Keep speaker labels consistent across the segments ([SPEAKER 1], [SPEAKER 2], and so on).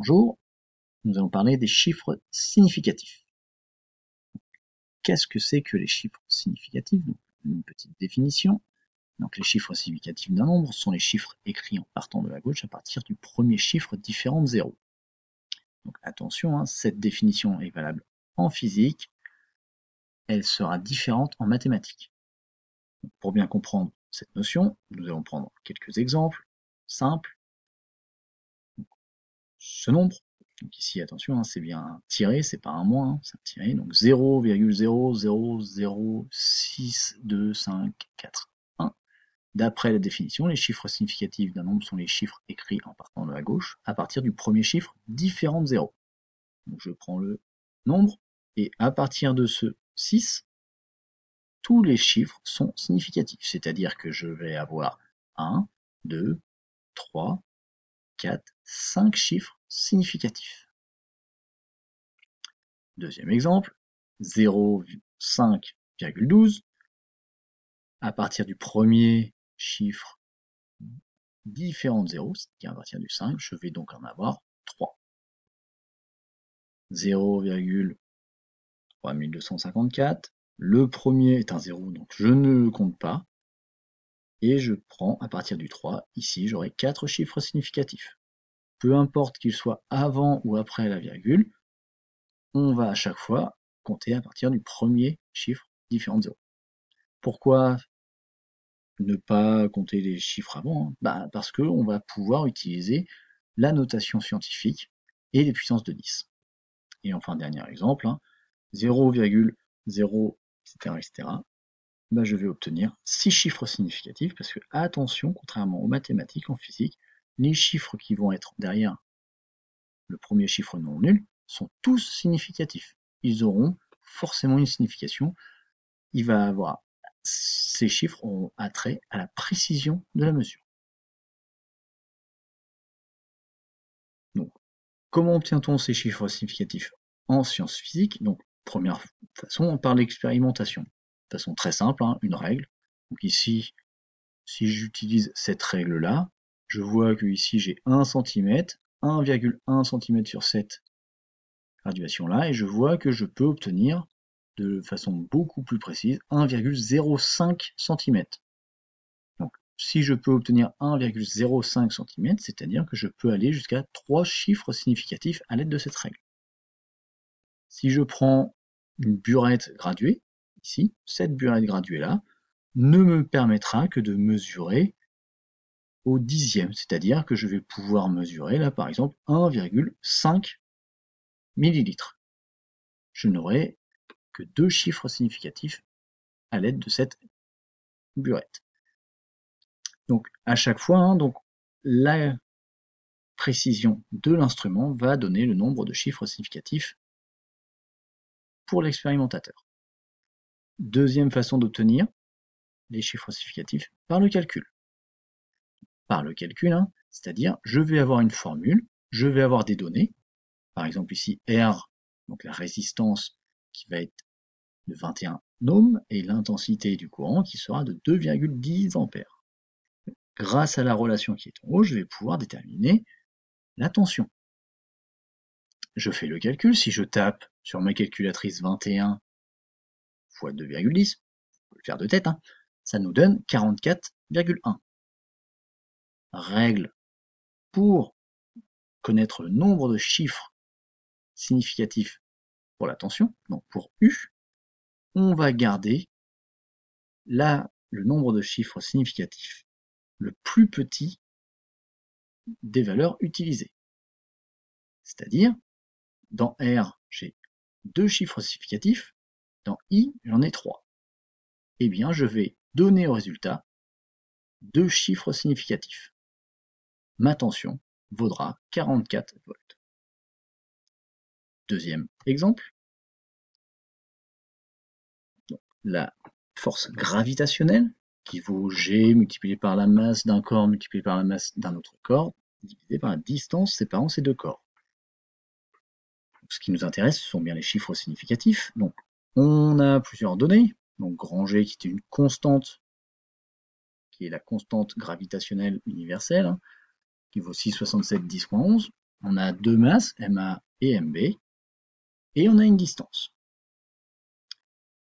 [SPEAKER 1] Bonjour, nous allons parler des chiffres significatifs. Qu'est-ce que c'est que les chiffres significatifs? Donc, une petite définition. Donc, les chiffres significatifs d'un nombre sont les chiffres écrits en partant de la gauche à partir du premier chiffre différent de 0. Donc attention, cette définition est valable en physique, elle sera différente en mathématiques. Donc, pour bien comprendre cette notion, nous allons prendre quelques exemples simples. Donc, ce nombre, donc ici attention, c'est bien un tiré, c'est pas un moins, c'est un tiré, donc 0,0006254. D'après la définition, les chiffres significatifs d'un nombre sont les chiffres écrits en partant de la gauche à partir du premier chiffre différent de 0. Donc je prends le nombre, et à partir de ce 6, tous les chiffres sont significatifs, c'est-à-dire que je vais avoir 1, 2, 3, 4, 5 chiffres significatifs. Deuxième exemple, 0,5,12. À partir du premier chiffre différent de 0, c'est-à-dire à partir du 5, je vais donc en avoir 3. 0,3254. Le premier est un 0, donc je ne le compte pas. Et je prends à partir du 3, ici j'aurai 4 chiffres significatifs. Peu importe qu'ils soient avant ou après la virgule, on va à chaque fois compter à partir du premier chiffre différent de 0. Pourquoi ne pas compter les chiffres avant? Parce qu'on va pouvoir utiliser la notation scientifique et les puissances de 10. Et enfin, dernier exemple, 0,0, etc. Je vais obtenir 6 chiffres significatifs, parce que, attention, contrairement aux mathématiques, en physique, les chiffres qui vont être derrière le premier chiffre non nul sont tous significatifs. Ils auront forcément une signification. Ces chiffres auront attrait à la précision de la mesure. Donc, comment obtient-on ces chiffres significatifs en sciences physiques? Donc, première façon, par l'expérimentation. De façon très simple, une règle. Donc ici, si j'utilise cette règle-là, je vois que ici j'ai 1 cm, 1,1 cm sur cette graduation-là, et je vois que je peux obtenir de façon beaucoup plus précise 1,05 cm. Donc si je peux obtenir 1,05 cm, c'est-à-dire que je peux aller jusqu'à 3 chiffres significatifs à l'aide de cette règle. Si je prends une burette graduée, ici, cette burette graduée-là ne me permettra que de mesurer au dixième, c'est-à-dire que je vais pouvoir mesurer là par exemple 1,5 millilitres. Je n'aurai que 2 chiffres significatifs à l'aide de cette burette. Donc à chaque fois, la précision de l'instrument va donner le nombre de chiffres significatifs pour l'expérimentateur. Deuxième façon d'obtenir les chiffres significatifs, par le calcul. Par le calcul, c'est-à-dire je vais avoir une formule, je vais avoir des données, par exemple ici R, donc la résistance qui va être de 21 ohms, et l'intensité du courant qui sera de 2,10 ampères. Grâce à la relation qui est en haut, je vais pouvoir déterminer la tension. Je fais le calcul, si je tape sur ma calculatrice 21 fois 2,10, on peut le faire de tête, ça nous donne 44,1. Règle pour connaître le nombre de chiffres significatifs pour la tension, donc pour U, on va garder le nombre de chiffres significatifs le plus petit des valeurs utilisées. C'est-à-dire, dans R, j'ai 2 chiffres significatifs, dans I, j'en ai 3. Eh bien, je vais donner au résultat 2 chiffres significatifs. Ma tension vaudra 44 volts. Deuxième exemple, la force gravitationnelle, qui vaut G multiplié par la masse d'un corps multiplié par la masse d'un autre corps, divisé par la distance séparant ces deux corps. Ce qui nous intéresse, ce sont bien les chiffres significatifs. Donc, on a plusieurs données. Donc, grand G qui est une constante, qui est la constante gravitationnelle universelle, qui vaut 6,67 10,11. On a deux masses, MA et MB, et on a une distance.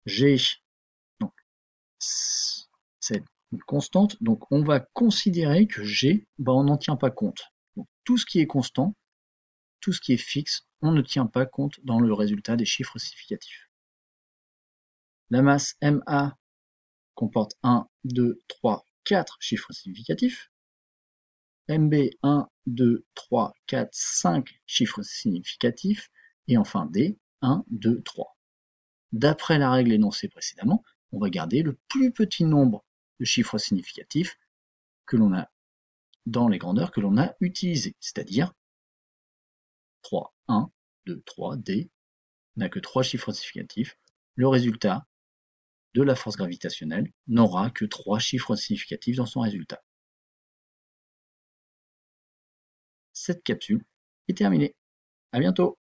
[SPEAKER 1] G, donc, c'est une constante, donc on va considérer que G, on n'en tient pas compte. Donc, tout ce qui est constant, tout ce qui est fixe, on ne tient pas compte dans le résultat des chiffres significatifs. La masse MA comporte 1, 2, 3, 4 chiffres significatifs. MB, 1, 2, 3, 4, 5 chiffres significatifs. Et enfin D, 1, 2, 3. D'après la règle énoncée précédemment, on va garder le plus petit nombre de chiffres significatifs que l'on a dans les grandeurs que l'on a utilisées, c'est-à-dire 3, 1, 2, 3, D n'a que 3 chiffres significatifs. Le résultat de la force gravitationnelle n'aura que 3 chiffres significatifs dans son résultat. Cette capsule est terminée. À bientôt.